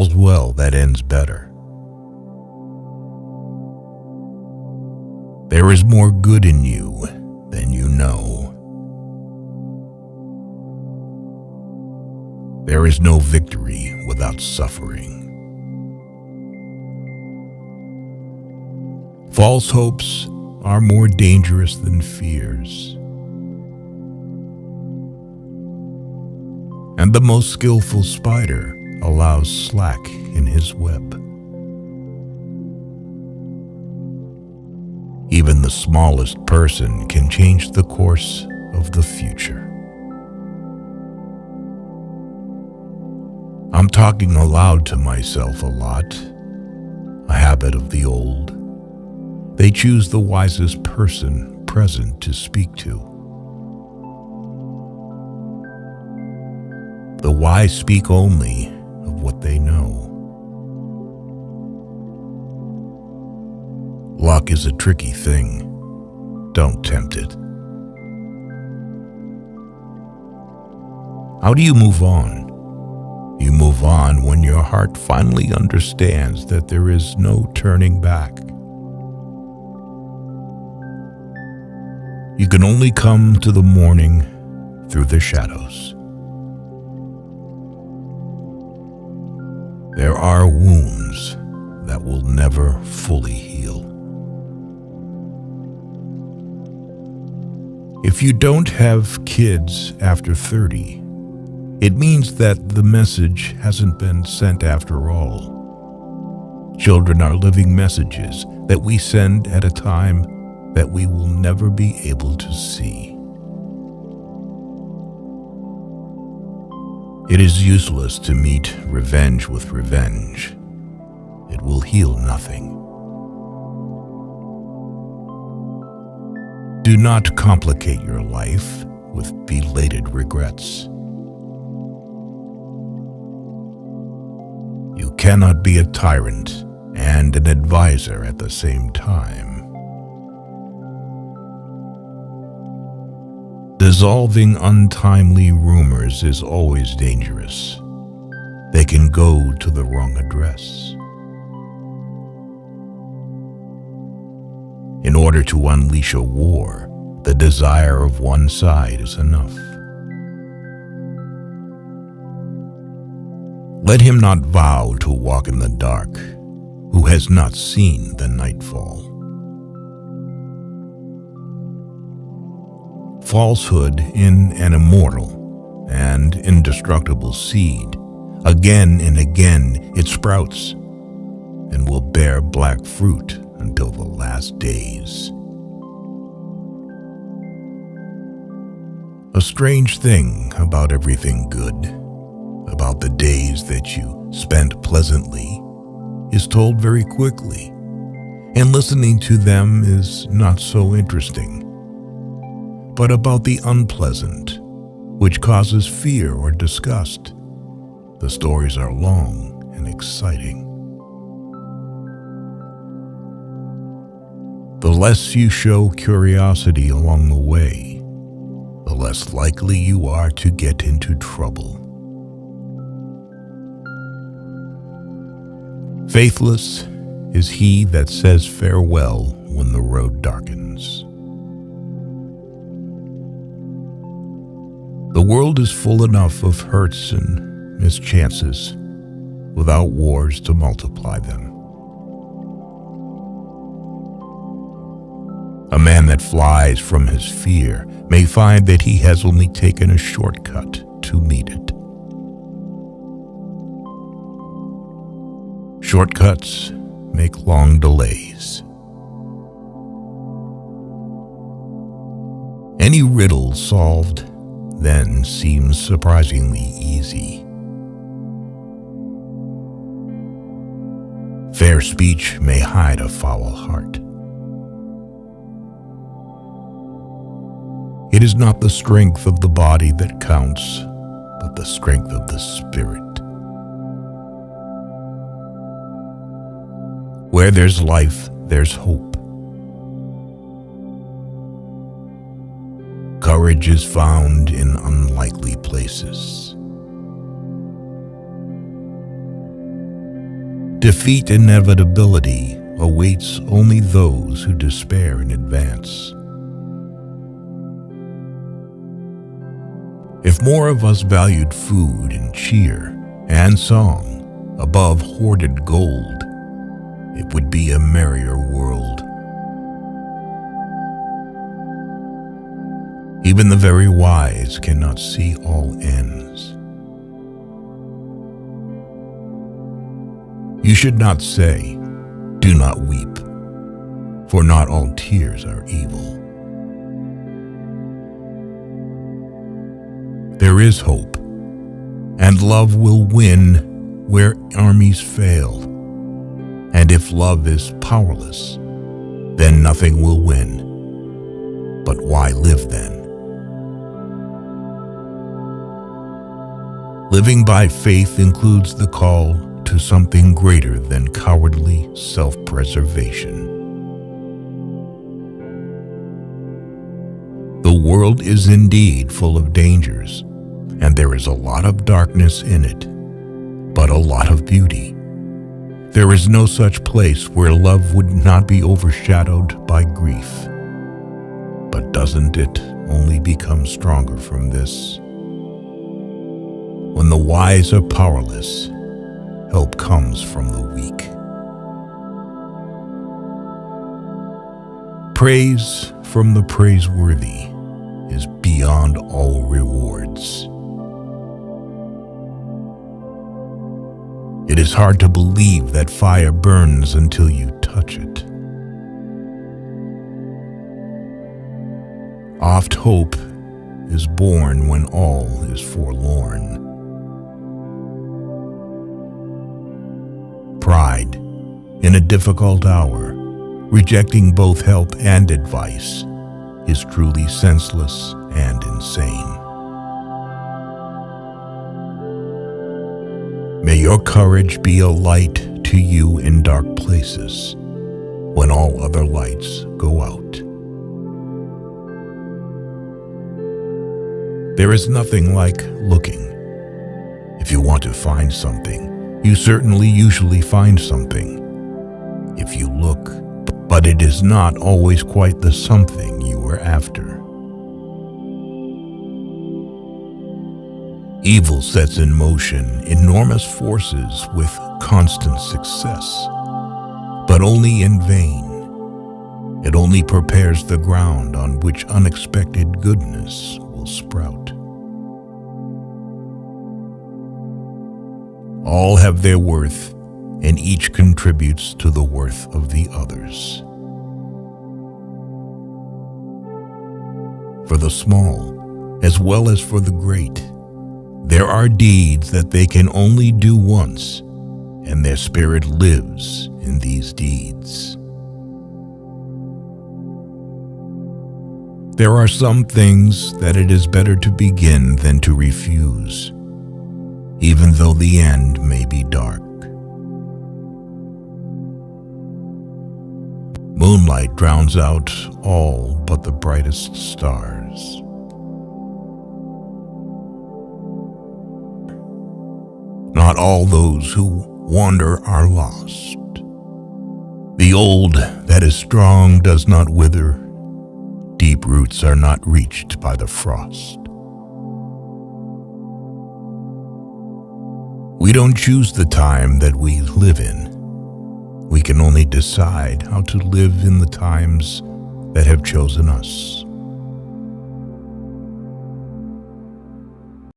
all's well that ends better. There is more good in you than you know. There is no victory without suffering. False hopes are more dangerous than fears. And the most skillful spider allows slack in his web. Even the smallest person can change the course of the future. I'm talking aloud to myself a lot, a habit of the old. They choose the wisest person present to speak to. The wise speak only of what they know. Luck is a tricky thing. Don't tempt it. How do you move on? You move on when your heart finally understands that there is no turning back. You can only come to the morning through the shadows. There are wounds that will never fully heal. If you don't have kids after 30, it means that the message hasn't been sent after all. Children are living messages that we send at a time that we will never be able to see. It is useless to meet revenge with revenge. It will heal nothing. Do not complicate your life with belated regrets. You cannot be a tyrant and an advisor at the same time. Dissolving untimely rumors is always dangerous. They can go to the wrong address. In order to unleash a war, the desire of one side is enough. Let him not vow to walk in the dark who has not seen the nightfall. Falsehood in an immortal and indestructible seed, again and again it sprouts and will bear black fruit until the last days. A strange thing about everything good, about the days that you spent pleasantly, is told very quickly, and listening to them is not so interesting. But about the unpleasant, which causes fear or disgust, the stories are long and exciting. The less you show curiosity along the way, the less likely you are to get into trouble. Faithless is he that says farewell when the road darkens. The world is full enough of hurts and mischances without wars to multiply them. A man that flies from his fear may find that he has only taken a shortcut to meet it. Shortcuts make long delays. Any riddle solved then seems surprisingly easy. Fair speech may hide a foul heart. It is not the strength of the body that counts, but the strength of the spirit. Where there's life, there's hope. Courage is found in unlikely places. Defeat inevitability awaits only those who despair in advance. If more of us valued food and cheer and song above hoarded gold, it would be a merrier world. Even the very wise cannot see all ends. You should not say, "Do not weep," for not all tears are evil. There is hope, and love will win where armies fail. And if love is powerless, then nothing will win. But why live then? Living by faith includes the call to something greater than cowardly self-preservation. The world is indeed full of dangers, and there is a lot of darkness in it, but a lot of beauty. There is no such place where love would not be overshadowed by grief. But doesn't it only become stronger from this? When the wise are powerless, help comes from the weak. Praise from the praiseworthy is beyond all rewards. It is hard to believe that fire burns until you touch it. Oft hope is born when all is forlorn. Pride, in a difficult hour, rejecting both help and advice, is truly senseless and insane. May your courage be a light to you in dark places when all other lights go out. There is nothing like looking. If you want to find something, you certainly usually find something. If you look, but it is not always quite the something you were after. Evil sets in motion enormous forces with constant success, but only in vain. It only prepares the ground on which unexpected goodness will sprout. All have their worth, and each contributes to the worth of the others. For the small, as well as for the great, there are deeds that they can only do once, and their spirit lives in these deeds. There are some things that it is better to begin than to refuse, even though the end may be dark. Moonlight drowns out all but the brightest stars. Not all those who wander are lost. The old that is strong does not wither. Deep roots are not reached by the frost. We don't choose the time that we live in. We can only decide how to live in the times that have chosen us.